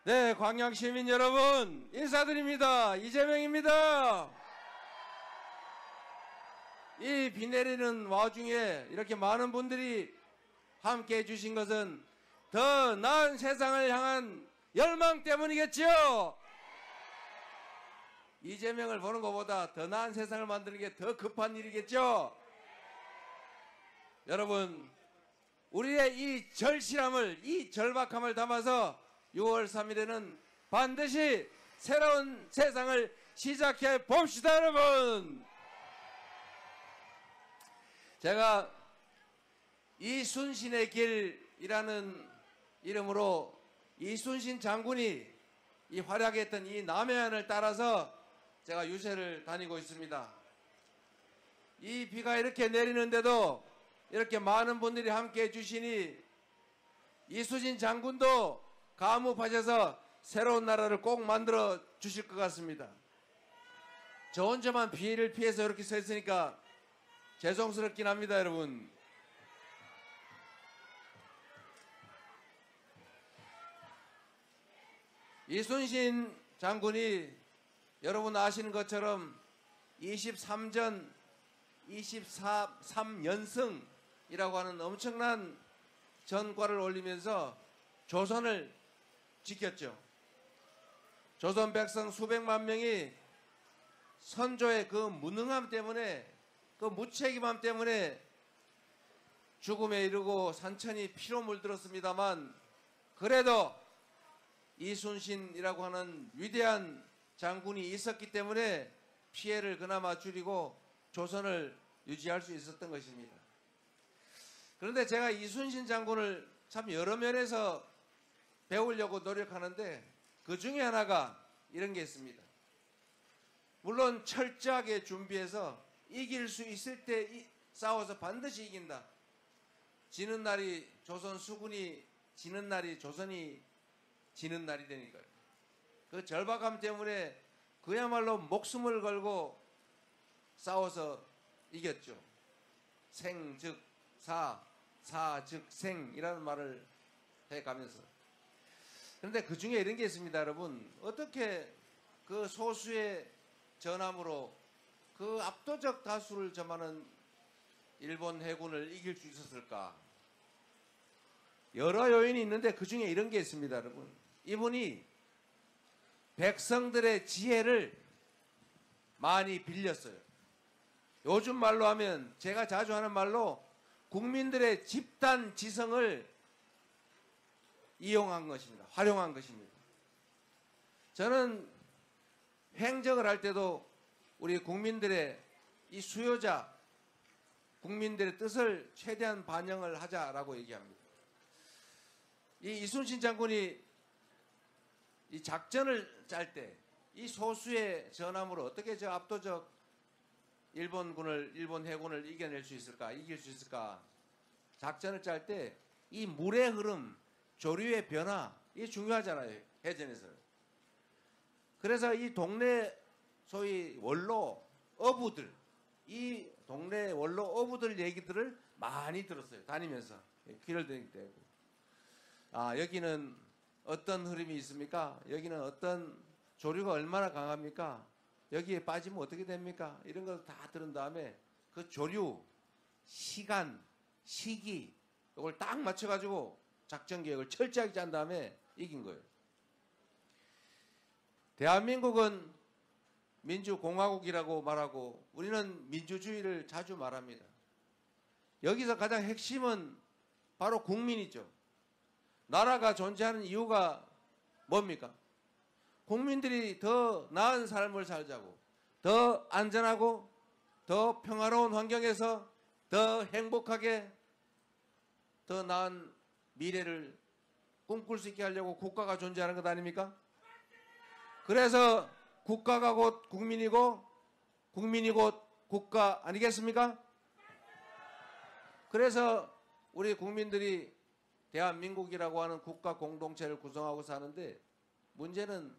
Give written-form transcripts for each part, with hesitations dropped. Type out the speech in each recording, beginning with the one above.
네, 광양시민 여러분 인사드립니다. 이재명입니다. 이 비 내리는 와중에 이렇게 많은 분들이 함께해 주신 것은 더 나은 세상을 향한 열망 때문이겠지요. 이재명을 보는 것보다 더 나은 세상을 만드는 게 더 급한 일이겠죠. 여러분, 우리의 이 절실함을, 이 절박함을 담아서 6월 3일에는 반드시 새로운 세상을 시작해 봅시다, 여러분. 제가 이순신의 길이라는 이름으로 이순신 장군이 이 활약했던 이 남해안을 따라서 제가 유세를 다니고 있습니다. 이 비가 이렇게 내리는데도 이렇게 많은 분들이 함께 해주시니 이순신 장군도 감옥하셔서 새로운 나라를 꼭 만들어 주실 것 같습니다. 저 혼자만 비를 피해서 이렇게 서 있으니까 죄송스럽긴 합니다, 여러분. 이순신 장군이 여러분 아시는 것처럼 23전 23연승이라고 하는 엄청난 전과를 올리면서 조선을 지켰죠. 조선 백성 수백만 명이 선조의 그 무능함 때문에, 그 무책임함 때문에 죽음에 이르고 산천이 피로 물들었습니다만, 그래도 이순신이라고 하는 위대한 장군이 있었기 때문에 피해를 그나마 줄이고 조선을 유지할 수 있었던 것입니다. 그런데 제가 이순신 장군을 참 여러 면에서 배우려고 노력하는데 그 중에 하나가 이런 게 있습니다. 물론 철저하게 준비해서 이길 수 있을 때 싸워서 반드시 이긴다. 지는 날이 조선 수군이 지는 날이 조선이 지는 날이 되니까요. 그 절박함 때문에 그야말로 목숨을 걸고 싸워서 이겼죠. 생 즉 사, 사 즉 생이라는 말을 해가면서. 그런데 그 중에 이런 게 있습니다, 여러분. 어떻게 그 소수의 전함으로 그 압도적 다수를 점하는 일본 해군을 이길 수 있었을까? 여러 요인이 있는데 그 중에 이런 게 있습니다, 여러분. 이분이 백성들의 지혜를 많이 빌렸어요. 요즘 말로 하면, 제가 자주 하는 말로 국민들의 집단 지성을 이용한 것입니다. 활용한 것입니다. 저는 행정을 할 때도 우리 국민들의 이 수요자, 국민들의 뜻을 최대한 반영을 하자라고 얘기합니다. 이 이순신 장군이 이 작전을 짤 때 이 소수의 전함으로 어떻게 저 압도적 일본 해군을 이겨낼 수 있을까, 이길 수 있을까, 작전을 짤 때 이 물의 흐름, 조류의 변화, 이게 중요하잖아요, 해전에서. 그래서 이 동네 소위 원로 어부들, 이 동네 원로 어부들 얘기들을 많이 들었어요, 다니면서. 귀를 들이기 때문에. 아, 여기는 어떤 흐름이 있습니까? 여기는 어떤 조류가 얼마나 강합니까? 여기에 빠지면 어떻게 됩니까? 이런 걸 다 들은 다음에 그 조류, 시간, 시기, 이걸 딱 맞춰가지고 작전 계획을 철저하게 짠 다음에 이긴 거예요. 대한민국은 민주공화국이라고 말하고 우리는 민주주의를 자주 말합니다. 여기서 가장 핵심은 바로 국민이죠. 나라가 존재하는 이유가 뭡니까? 국민들이 더 나은 삶을 살자고, 더 안전하고 더 평화로운 환경에서 더 행복하게 더 나은 미래를 꿈꿀 수 있게 하려고 국가가 존재하는 것 아닙니까? 그래서 국가가 곧 국민이고 국민이 곧 국가 아니겠습니까? 그래서 우리 국민들이 대한민국이라고 하는 국가 공동체를 구성하고 사는데, 문제는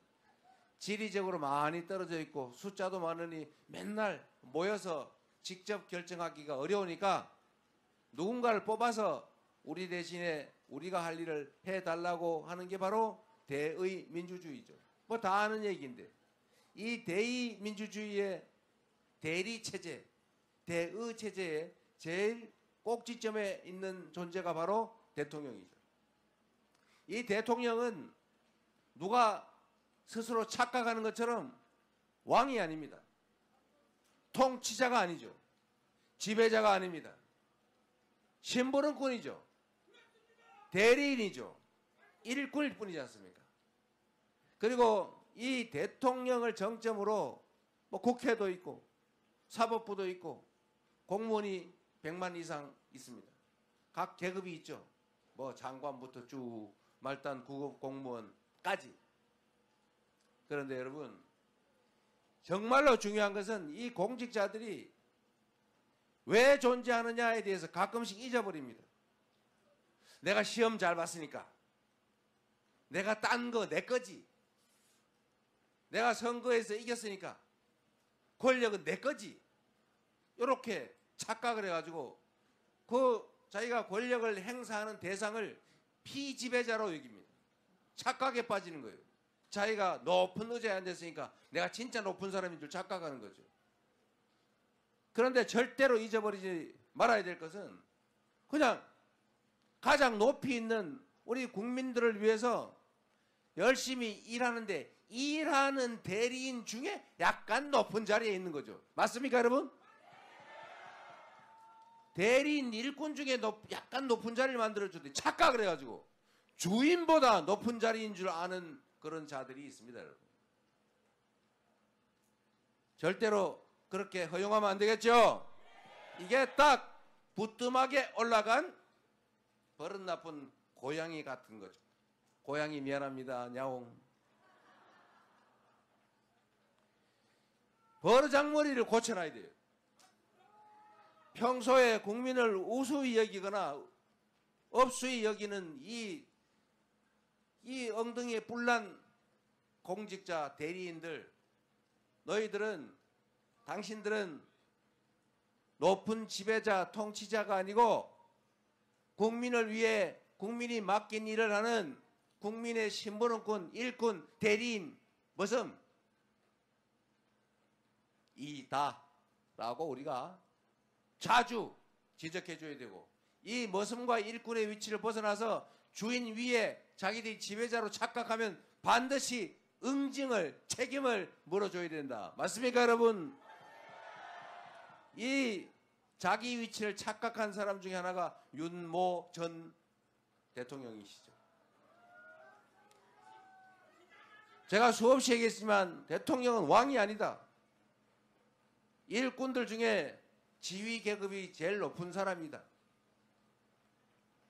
지리적으로 많이 떨어져 있고 숫자도 많으니 맨날 모여서 직접 결정하기가 어려우니까 누군가를 뽑아서 우리 대신에 우리가 할 일을 해달라고 하는 게 바로 대의 민주주의죠. 뭐 다 아는 얘기인데 이 대의 민주주의의 대리 체제, 대의 체제의 제일 꼭지점에 있는 존재가 바로 대통령이죠. 이 대통령은 누가 스스로 착각하는 것처럼 왕이 아닙니다. 통치자가 아니죠. 지배자가 아닙니다. 심부름꾼이죠. 대리인이죠. 일꾼일 뿐이지 않습니까? 그리고 이 대통령을 정점으로 뭐 국회도 있고 사법부도 있고 공무원이 100만 이상 있습니다. 각 계급이 있죠. 뭐 장관부터 쭉 말단 구급 공무원까지. 그런데 여러분 정말로 중요한 것은 이 공직자들이 왜 존재하느냐에 대해서 가끔씩 잊어버립니다. 내가 시험 잘 봤으니까, 내가 딴 거 내 거지, 내가 선거에서 이겼으니까 권력은 내 거지, 이렇게 착각을 해가지고 그 자기가 권력을 행사하는 대상을 피지배자로 여깁니다. 착각에 빠지는 거예요. 자기가 높은 의자에 앉았으니까 내가 진짜 높은 사람인 줄 착각하는 거죠. 그런데 절대로 잊어버리지 말아야 될 것은 그냥 가장 높이 있는 우리 국민들을 위해서 열심히 일하는데 일하는 대리인 중에 약간 높은 자리에 있는 거죠. 맞습니까, 여러분? 대리인 일꾼 중에 약간 높은 자리를 만들어주는데 착각을 해가지고 주인보다 높은 자리인 줄 아는 그런 자들이 있습니다, 여러분. 절대로 그렇게 허용하면 안 되겠죠? 이게 딱 부뚜막에 올라간 버릇 나쁜 고양이 같은 거죠. 고양이 미안합니다, 야옹. 버르장머리를 고쳐놔야 돼요. 평소에 국민을 우수히 여기거나 업수히 여기는 이 엉덩이에 뿔난 공직자 대리인들, 당신들은 높은 지배자, 통치자가 아니고 국민을 위해 국민이 맡긴 일을 하는 국민의 심부름꾼, 일꾼, 대리인, 머슴 이다라고 우리가 자주 지적해줘야 되고, 이 머슴과 일꾼의 위치를 벗어나서 주인 위에 자기들이 지배자로 착각하면 반드시 응징을, 책임을 물어줘야 된다. 맞습니까, 여러분? 이 자기 위치를 착각한 사람 중에 하나가 윤모 전 대통령이시죠. 제가 수없이 얘기했지만 대통령은 왕이 아니다. 일꾼들 중에 지휘 계급이 제일 높은 사람이다.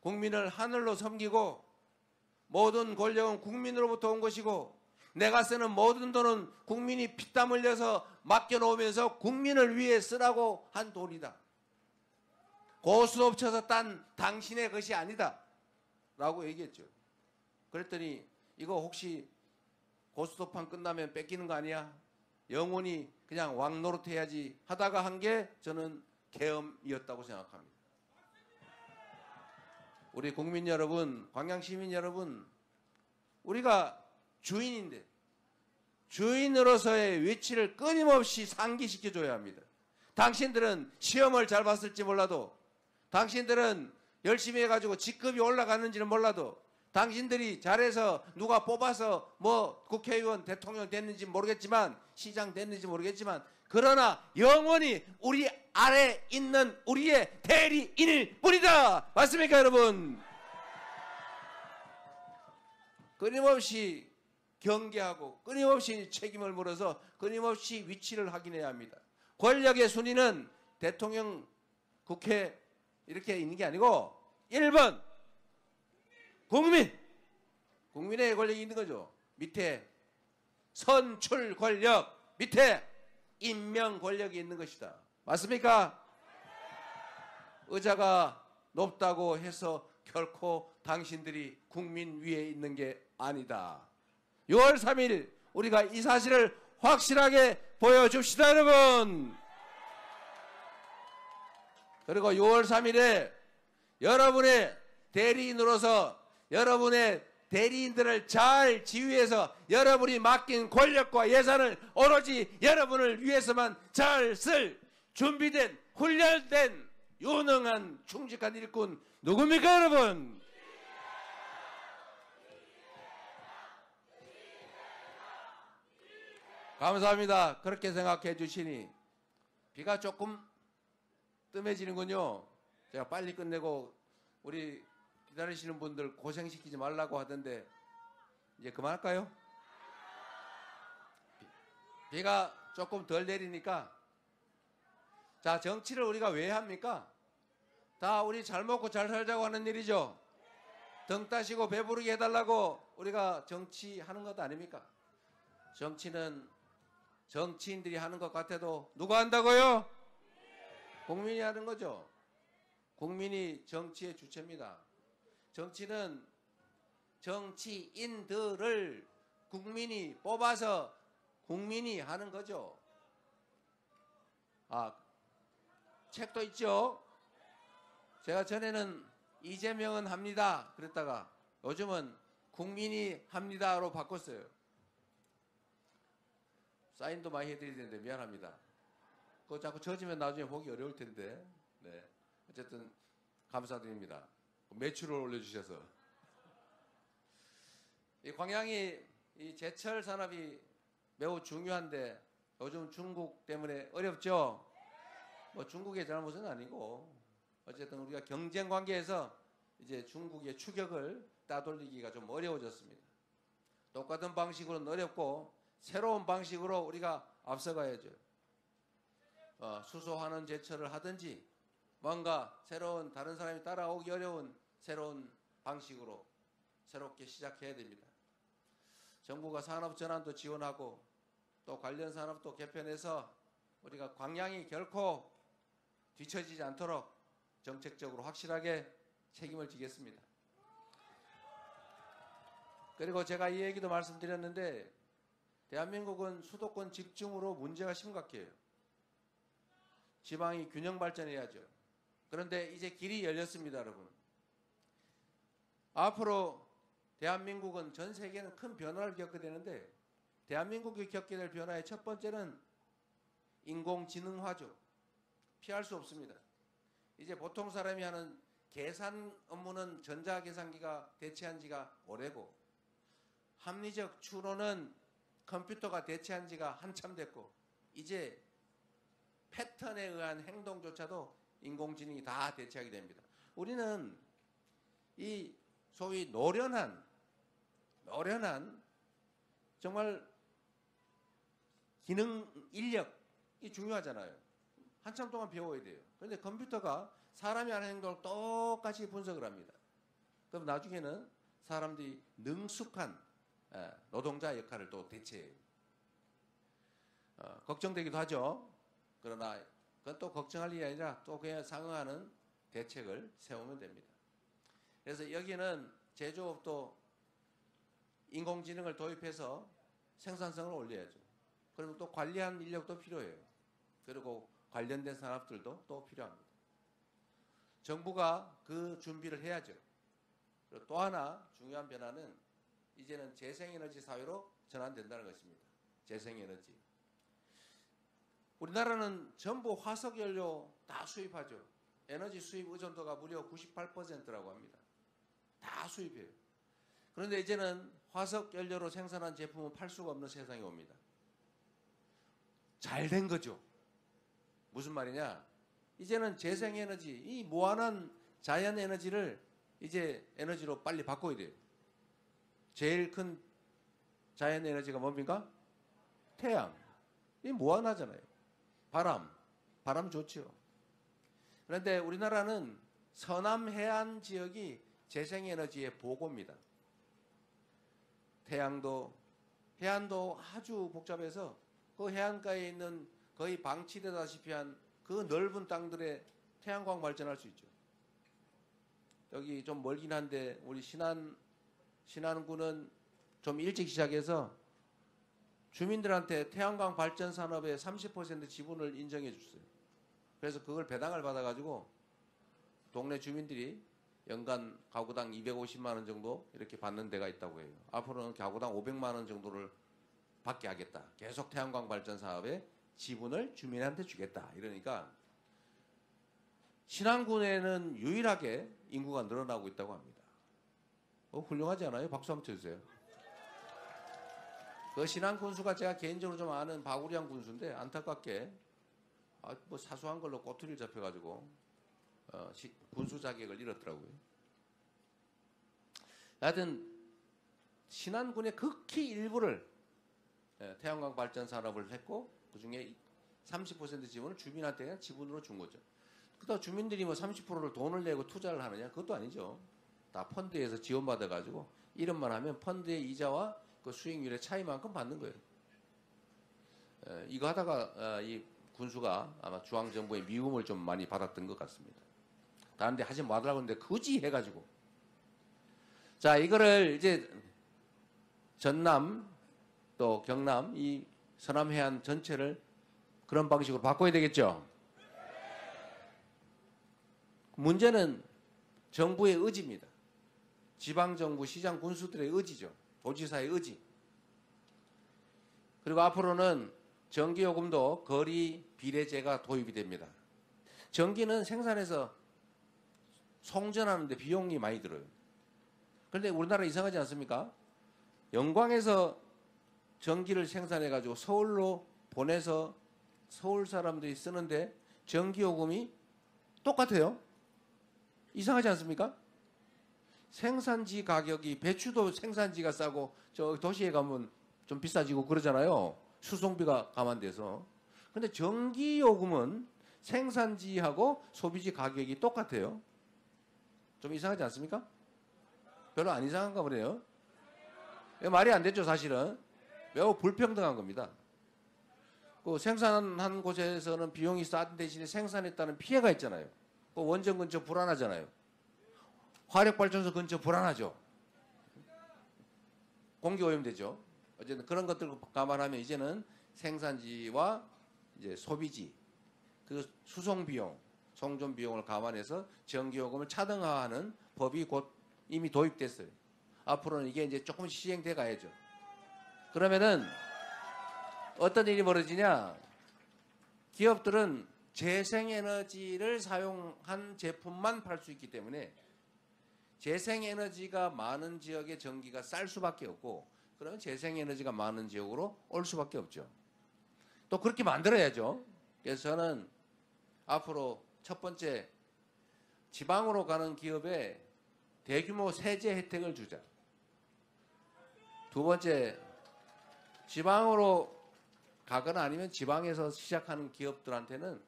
국민을 하늘로 섬기고 모든 권력은 국민으로부터 온 것이고 내가 쓰는 모든 돈은 국민이 피땀 흘려서 맡겨놓으면서 국민을 위해 쓰라고 한 돈이다. 고스톱 쳐서 딴 당신의 것이 아니다 라고 얘기했죠. 그랬더니 이거 혹시 고스톱판 끝나면 뺏기는 거 아니야? 영원히 그냥 왕 노릇해야지 하다가 한 게 저는 계엄이었다고 생각합니다. 우리 국민 여러분, 광양시민 여러분, 우리가 주인인데 주인으로서의 위치를 끊임없이 상기시켜줘야 합니다. 당신들은 시험을 잘 봤을지 몰라도, 당신들은 열심히 해가지고 직급이 올라갔는지는 몰라도, 당신들이 잘해서 누가 뽑아서 뭐 국회의원, 대통령 됐는지 모르겠지만, 시장 됐는지 모르겠지만, 그러나 영원히 우리 아래 있는 우리의 대리인일 뿐이다. 맞습니까, 여러분? 끊임없이 경계하고 끊임없이 책임을 물어서 끊임없이 위치를 확인해야 합니다. 권력의 순위는 대통령, 국회 이렇게 있는 게 아니고 1번 국민의 권력이 있는 거죠. 밑에 선출 권력, 밑에 임명 권력이 있는 것이다. 맞습니까? 의자가 높다고 해서 결코 당신들이 국민 위에 있는 게 아니다. 6월 3일 우리가 이 사실을 확실하게 보여줍시다, 여러분. 그리고 6월 3일에 여러분의 대리인으로서 여러분의 대리인들을 잘 지휘해서 여러분이 맡긴 권력과 예산을 오로지 여러분을 위해서만 잘 쓸 준비된 훈련된 유능한 충직한 일꾼 누굽니까 여러분? 감사합니다. 그렇게 생각해 주시니 비가 조금 뜸해지는군요. 제가 빨리 끝내고 우리 기다리시는 분들 고생시키지 말라고 하던데 이제 그만할까요? 비가 조금 덜 내리니까 자, 정치를 우리가 왜 합니까? 다 우리 잘 먹고 잘 살자고 하는 일이죠. 등 따시고 배부르게 해달라고 우리가 정치하는 것 아닙니까? 정치는 정치인들이 하는 것 같아도 누가 한다고요? 국민이 하는 거죠. 국민이 정치의 주체입니다. 정치는 정치인들을 국민이 뽑아서 국민이 하는 거죠. 아, 책도 있죠. 제가 전에는 이재명은 합니다 그랬다가 요즘은 국민이 합니다로 바꿨어요. 사인도 많이 해드려야 되는데 미안합니다. 그거 자꾸 젖으면 나중에 보기 어려울 텐데. 네. 어쨌든 감사드립니다. 매출을 올려주셔서. 이 광양이 이 제철 산업이 매우 중요한데 요즘 중국 때문에 어렵죠. 뭐 중국의 잘못은 아니고 어쨌든 우리가 경쟁 관계에서 이제 중국의 추격을 따돌리기가 좀 어려워졌습니다. 똑같은 방식으로는 어렵고 새로운 방식으로 우리가 앞서가야죠. 수소하는 제철을 하든지 뭔가 새로운 다른 사람이 따라오기 어려운 새로운 방식으로 새롭게 시작해야 됩니다. 정부가 산업 전환도 지원하고 또 관련 산업도 개편해서 우리가 광양이 결코 뒤처지지 않도록 정책적으로 확실하게 책임을 지겠습니다. 그리고 제가 이 얘기도 말씀드렸는데 대한민국은 수도권 집중으로 문제가 심각해요. 지방이 균형 발전해야죠. 그런데 이제 길이 열렸습니다, 여러분. 앞으로 대한민국은 전 세계는 큰 변화를 겪게 되는데 대한민국이 겪게 될 변화의 첫 번째는 인공지능화죠. 피할 수 없습니다. 이제 보통 사람이 하는 계산 업무는 전자계산기가 대체한 지가 오래고 합리적 추론은 컴퓨터가 대체한 지가 한참 됐고 이제 패턴에 의한 행동조차도 인공지능이 다 대체하게 됩니다. 우리는 이 소위 노련한 정말 기능 인력이 중요하잖아요. 한참 동안 배워야 돼요. 그런데 컴퓨터가 사람이 하는 행동을 똑같이 분석을 합니다. 그럼 나중에는 사람들이 능숙한 노동자 역할을 또 대체해요. 걱정되기도 하죠. 그러나 그건 또 걱정할 일이 아니라 또 그냥 상응하는 대책을 세우면 됩니다. 그래서 여기는 제조업도 인공지능을 도입해서 생산성을 올려야죠. 그리고 또 관리하는 인력도 필요해요. 그리고 관련된 산업들도 또 필요합니다. 정부가 그 준비를 해야죠. 그리고 또 하나 중요한 변화는 이제는 재생에너지 사회로 전환된다는 것입니다. 재생에너지. 우리나라는 전부 화석연료 다 수입하죠. 에너지 수입 의존도가 무려 98%라고 합니다. 다 수입해요. 그런데 이제는 화석연료로 생산한 제품은 팔 수가 없는 세상이 옵니다. 잘 된 거죠. 무슨 말이냐? 이제는 재생에너지, 이 무한한 자연에너지를 이제 에너지로 빨리 바꿔야 돼요. 제일 큰 자연에너지가 뭡니까? 태양. 이 무한하잖아요. 바람 좋죠. 그런데 우리나라는 서남 해안 지역이 재생에너지의 보고입니다. 해안도 아주 복잡해서 그 해안가에 있는 거의 방치되다시피 한 그 넓은 땅들에 태양광 발전할 수 있죠. 여기 좀 멀긴 한데 우리 신안군은 좀 일찍 시작해서 주민들한테 태양광 발전 산업의 30% 지분을 인정해 줬어요. 그래서 그걸 배당을 받아가지고 동네 주민들이 연간 가구당 250만 원 정도 이렇게 받는 데가 있다고 해요. 앞으로는 가구당 500만 원 정도를 받게 하겠다. 계속 태양광 발전 사업에 지분을 주민한테 주겠다. 이러니까 신안군에는 유일하게 인구가 늘어나고 있다고 합니다. 훌륭하지 않아요? 박수 한번 쳐주세요. 그 신안 군수가 제가 개인적으로 좀 아는 바구리안 군수인데 안타깝게 뭐 사소한 걸로 꼬투리를 잡혀가지고 군수 자격을 잃었더라고요. 하여튼 신안군의 극히 일부를 태양광 발전 산업을 했고 그중에 30% 지분을 주민한테 지분으로 준 거죠. 그렇다고 주민들이 뭐 30%를 돈을 내고 투자를 하느냐? 그것도 아니죠. 다 펀드에서 지원받아가지고 이름만 하면 펀드의 이자와 그 수익률의 차이만큼 받는 거예요. 이거 하다가 이 군수가 아마 중앙정부의 미움을 좀 많이 받았던 것 같습니다. 다른 데 하지 말라고 했는데 굳이 해가지고. 자, 이거를 이제 전남 또 경남 이 서남해안 전체를 그런 방식으로 바꿔야 되겠죠. 문제는 정부의 의지입니다. 지방정부, 시장, 군수들의 의지죠. 도지사의 의지. 그리고 앞으로는 전기요금도 거리 비례제가 도입이 됩니다. 전기는 생산해서 송전하는데 비용이 많이 들어요. 그런데 우리나라 이상하지 않습니까? 영광에서 전기를 생산해가지고 서울로 보내서 서울 사람들이 쓰는데 전기요금이 똑같아요. 이상하지 않습니까? 생산지 가격이 배추도 생산지가 싸고 저 도시에 가면 좀 비싸지고 그러잖아요. 수송비가 감안돼서. 근데 전기요금은 생산지하고 소비지 가격이 똑같아요. 좀 이상하지 않습니까? 별로 안 이상한가 보네요. 말이 안 되죠, 사실은. 매우 불평등한 겁니다. 그 생산한 곳에서는 비용이 싼 대신에 생산했다는 피해가 있잖아요. 그 원전 근처 불안하잖아요. 화력발전소 근처 불안하죠. 공기 오염되죠. 어쨌든 그런 것들을 감안하면 이제는 생산지와 이제 소비지, 그 수송 비용, 송전 비용을 감안해서 전기요금을 차등화하는 법이 곧 이미 도입됐어요. 앞으로는 이게 이제 조금 시행돼 가야죠. 그러면은 어떤 일이 벌어지냐? 기업들은 재생에너지를 사용한 제품만 팔 수 있기 때문에 재생에너지가 많은 지역의 전기가 쌀 수밖에 없고 그러면 재생에너지가 많은 지역으로 올 수밖에 없죠. 또 그렇게 만들어야죠. 그래서 저는 앞으로 첫 번째 지방으로 가는 기업에 대규모 세제 혜택을 주자. 두 번째 지방으로 가거나 아니면 지방에서 시작하는 기업들한테는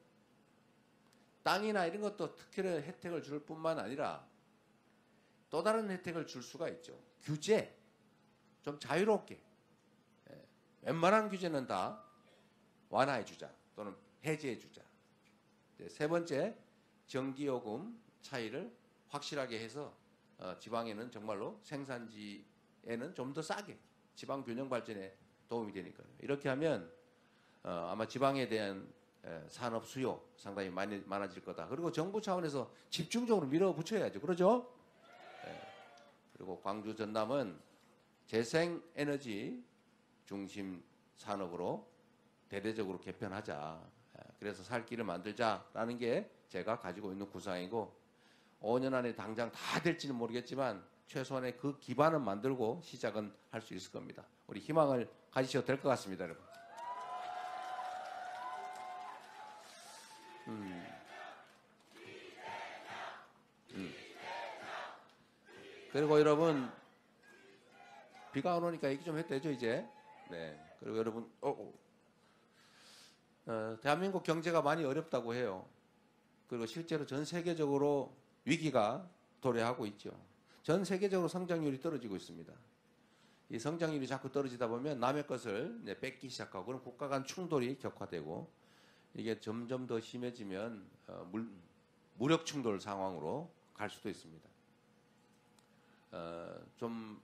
땅이나 이런 것도 특별히 혜택을 줄 뿐만 아니라 또 다른 혜택을 줄 수가 있죠. 규제, 좀 자유롭게. 웬만한 규제는 다 완화해 주자 또는 해제해 주자. 세 번째, 전기요금 차이를 확실하게 해서 지방에는 정말로 생산지에는 좀 더 싸게 지방 균형 발전에 도움이 되니까요. 이렇게 하면 아마 지방에 대한 산업 수요 상당히 많아질 거다. 그리고 정부 차원에서 집중적으로 밀어붙여야죠. 그러죠? 그리고 광주 전남은 재생에너지 중심 산업으로 대대적으로 개편하자. 그래서 살 길을 만들자라는 게 제가 가지고 있는 구상이고 5년 안에 당장 다 될지는 모르겠지만 최소한의 그 기반은 만들고 시작은 할 수 있을 겁니다. 우리 희망을 가지셔도 될 것 같습니다, 여러분. 그리고 여러분 비가 안 오니까 얘기 좀 해도 되죠 이제. 네. 그리고 여러분 대한민국 경제가 많이 어렵다고 해요. 그리고 실제로 전 세계적으로 위기가 도래하고 있죠. 전 세계적으로 성장률이 떨어지고 있습니다. 이 성장률이 자꾸 떨어지다 보면 남의 것을 뺏기 시작하고 그럼 국가 간 충돌이 격화되고 이게 점점 더 심해지면 무력 충돌 상황으로 갈 수도 있습니다. 좀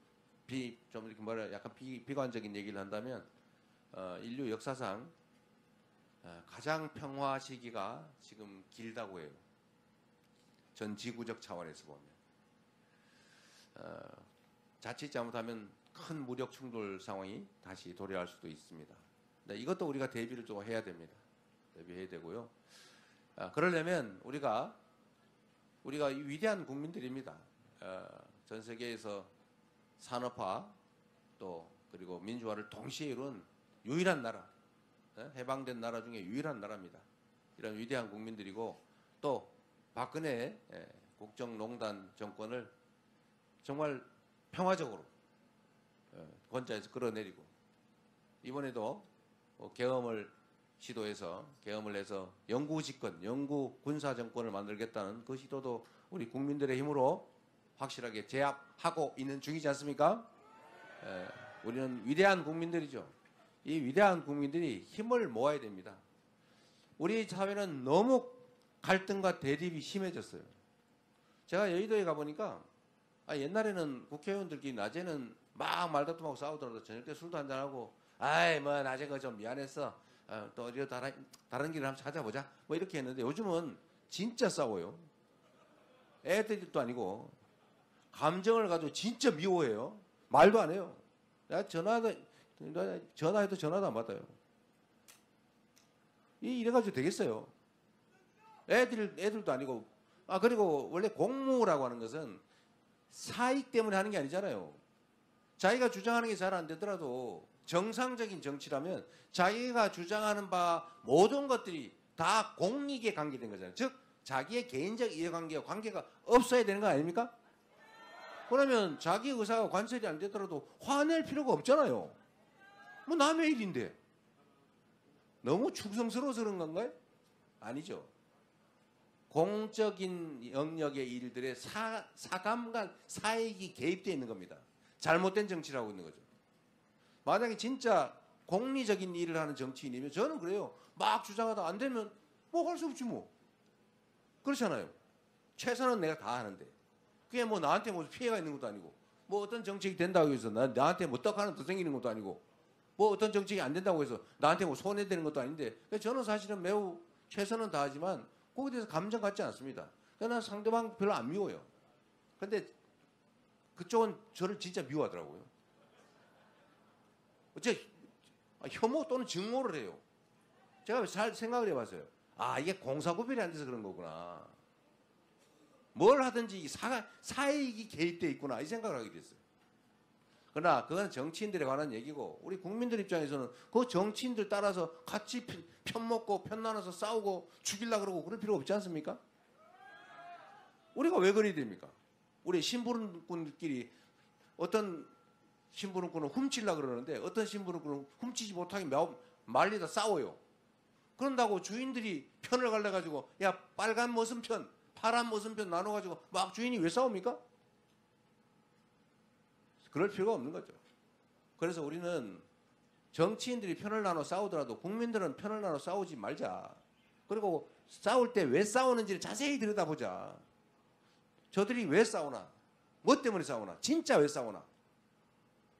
이렇게 약간 비관적인 얘기를 한다면 인류 역사상 가장 평화 시기가 지금 길다고 해요. 전 지구적 차원에서 보면. 자칫 잘못하면 큰 무력 충돌 상황이 다시 도래할 수도 있습니다. 이것도 우리가 대비를 좀 해야 됩니다. 대비해야 되고요. 그러려면 우리가 위대한 국민들입니다. 전 세계에서 산업화 또 그리고 민주화를 동시에 이룬 유일한 나라, 해방된 나라 중에 유일한 나라입니다. 이런 위대한 국민들이고 또 박근혜 국정농단 정권을 정말 평화적으로 권좌에서 끌어내리고 이번에도 계엄을 시도해서 계엄을 해서 영구 집권, 영구 군사 정권을 만들겠다는 그 시도도 우리 국민들의 힘으로 확실하게 제압하고 있는 중이지 않습니까? 우리는 위대한 국민들이죠. 이 위대한 국민들이 힘을 모아야 됩니다. 우리 사회는 너무 갈등과 대립이 심해졌어요. 제가 여의도에 가보니까 옛날에는 국회의원들끼리 낮에는 막 말다툼하고 싸우더라도 저녁 때 술도 한잔하고 아이 뭐 낮에 그 좀 미안했어. 또 어디 다른 길을 한번 찾아보자. 뭐 이렇게 했는데 요즘은 진짜 싸워요. 애들도 아니고 감정을 가지고 진짜 미워해요. 말도 안 해요. 내가 전화해도 전화도 안 받아요. 이래가지고 되겠어요. 애들도 아니고 그리고 원래 공무라고 하는 것은 사익 때문에 하는 게 아니잖아요. 자기가 주장하는 게 잘 안 되더라도 정상적인 정치라면 자기가 주장하는 바 모든 것들이 다 공익에 관계된 거잖아요. 즉 자기의 개인적 이해관계와 관계가 없어야 되는 거 아닙니까? 그러면 자기 의사가 관철이 안 되더라도 화낼 필요가 없잖아요. 뭐 남의 일인데. 너무 충성스러워서 그런 건가요? 아니죠. 공적인 영역의 일들에 사감과 사익이 개입되어 있는 겁니다. 잘못된 정치를 하고 있는 거죠. 만약에 진짜 공리적인 일을 하는 정치인이면 저는 그래요. 막 주장하다 안 되면 뭐 할 수 없지 뭐. 그렇잖아요. 최선은 내가 다 하는데. 그게 뭐 나한테 뭐 피해가 있는 것도 아니고 뭐 어떤 정책이 된다고 해서 나한테 뭐 떡 하나 더 생기는 것도 아니고 뭐 어떤 정책이 안 된다고 해서 나한테 뭐 손해되는 것도 아닌데 저는 사실은 매우 최선은 다하지만 거기에 대해서 감정 갖지 않습니다. 그러나 상대방 별로 안 미워요. 근데 그쪽은 저를 진짜 미워하더라고요. 혐오 또는 증오를 해요. 제가 잘 생각을 해봤어요. 이게 공사구별이 안 돼서 그런 거구나. 뭘 하든지 사익이 개입되어 있구나 이 생각을 하게 됐어요. 그러나 그건 정치인들에 관한 얘기고 우리 국민들 입장에서는 그 정치인들 따라서 같이 편먹고 편나눠서 싸우고 죽이려고 그러고 그럴 필요 없지 않습니까? 우리가 왜 그래야 됩니까? 우리 심부름꾼들끼리 어떤 심부름꾼은 훔치려고 그러는데 어떤 심부름꾼은 훔치지 못하게 말리다 싸워요. 그런다고 주인들이 편을 갈라가지고 야 빨간 무슨 편 파란 무슨 편 나눠가지고 막 주인이 왜 싸웁니까? 그럴 필요가 없는 거죠. 그래서 우리는 정치인들이 편을 나눠 싸우더라도 국민들은 편을 나눠 싸우지 말자. 그리고 싸울 때 왜 싸우는지를 자세히 들여다보자. 저들이 왜 싸우나? 뭐 때문에 싸우나? 진짜 왜 싸우나?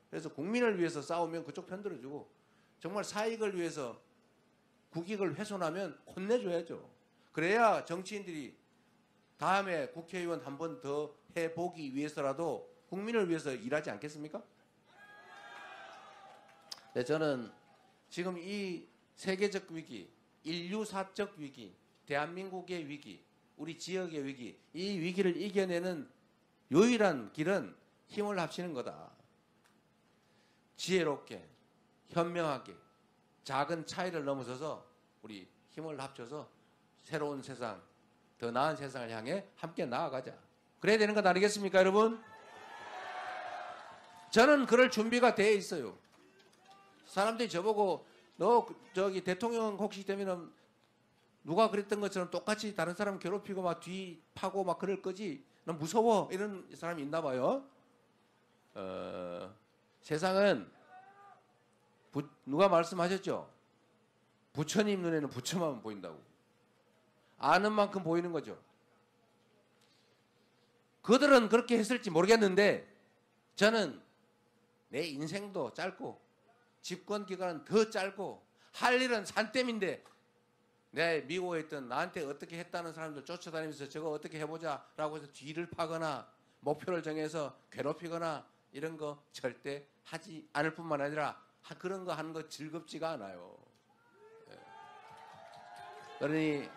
그래서 국민을 위해서 싸우면 그쪽 편 들어주고 정말 사익을 위해서 국익을 훼손하면 혼내줘야죠. 그래야 정치인들이 다음에 국회의원 한 번 더 해보기 위해서라도 국민을 위해서 일하지 않겠습니까? 네, 저는 지금 이 세계적 위기, 인류사적 위기, 대한민국의 위기, 우리 지역의 위기, 이 위기를 이겨내는 유일한 길은 힘을 합치는 거다. 지혜롭게, 현명하게, 작은 차이를 넘어서서 우리 힘을 합쳐서 새로운 세상, 더 나은 세상을 향해 함께 나아가자. 그래야 되는 것 아니겠습니까, 여러분? 저는 그럴 준비가 돼 있어요. 사람들이 저보고 너 저기 대통령 혹시 되면은 누가 그랬던 것처럼 똑같이 다른 사람 괴롭히고 막 뒤 파고 막 그럴 거지. 난 무서워. 이런 사람이 있나 봐요. 세상은 누가 말씀하셨죠? 부처님 눈에는 부처만 보인다고. 아는 만큼 보이는 거죠. 그들은 그렇게 했을지 모르겠는데 저는 내 인생도 짧고 집권 기간은 더 짧고 할 일은 산더미인데 내 미워했던 나한테 어떻게 했다는 사람들 쫓아다니면서 저거 어떻게 해보자 라고 해서 뒤를 파거나 목표를 정해서 괴롭히거나 이런 거 절대 하지 않을 뿐만 아니라 그런 거 하는 거 즐겁지가 않아요. 그러니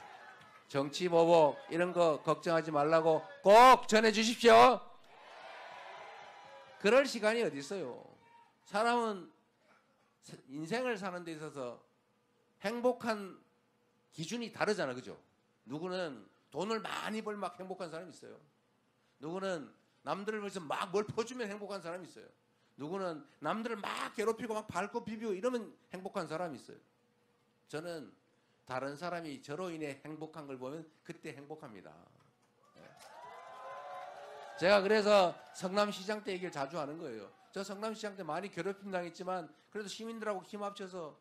정치 보복 이런 거 걱정하지 말라고 꼭 전해 주십시오. 그럴 시간이 어디 있어요. 사람은 인생을 사는 데 있어서 행복한 기준이 다르잖아, 그죠? 누구는 돈을 많이 벌 막 행복한 사람이 있어요. 누구는 남들을 위해서 막 뭘 퍼주면 행복한 사람이 있어요. 누구는 남들을 막 괴롭히고 막 밟고 비비고 이러면 행복한 사람이 있어요. 저는 다른 사람이 저로 인해 행복한 걸 보면 그때 행복합니다. 제가 그래서 성남시장 때 얘기를 자주 하는 거예요. 저 성남시장 때 많이 괴롭힘 당했지만 그래도 시민들하고 힘 합쳐서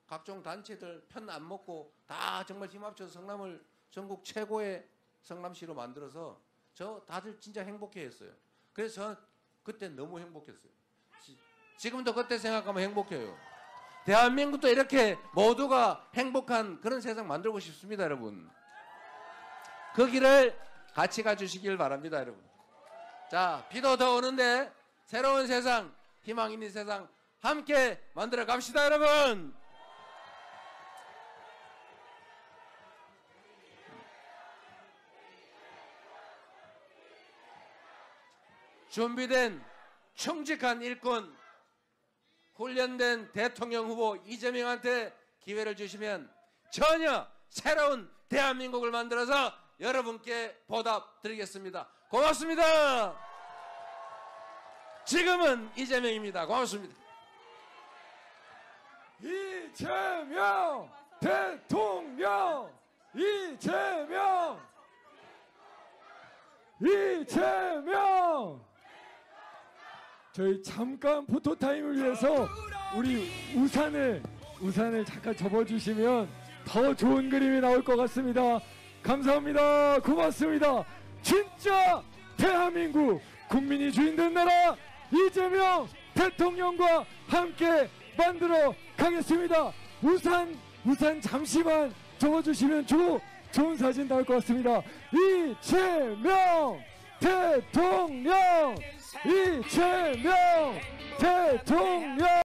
각종 단체들 편 안 먹고 다 정말 힘 합쳐서 성남을 전국 최고의 성남시로 만들어서 저 다들 진짜 행복해 했어요. 그래서 저는 그때 너무 행복했어요. 지금도 그때 생각하면 행복해요. 대한민국도 이렇게 모두가 행복한 그런 세상 만들고 싶습니다, 여러분. 그 길을 같이 가주시길 바랍니다, 여러분. 자, 비도 더 오는데 새로운 세상, 희망 있는 세상 함께 만들어 갑시다, 여러분. 준비된 충직한 일꾼, 훈련된 대통령 후보 이재명한테 기회를 주시면 전혀 새로운 대한민국을 만들어서 여러분께 보답드리겠습니다. 고맙습니다. 지금은 이재명입니다. 고맙습니다. 이재명 대통령! 이재명! 이재명! 저희 잠깐 포토타임을 위해서 우리 우산을 잠깐 접어주시면 더 좋은 그림이 나올 것 같습니다. 감사합니다. 고맙습니다. 진짜 대한민국 국민이 주인 된 나라 이재명 대통령과 함께 만들어 가겠습니다. 우산 잠시만 접어주시면 좋은 사진 나올 것 같습니다. 이재명 대통령! 이재명 대통령!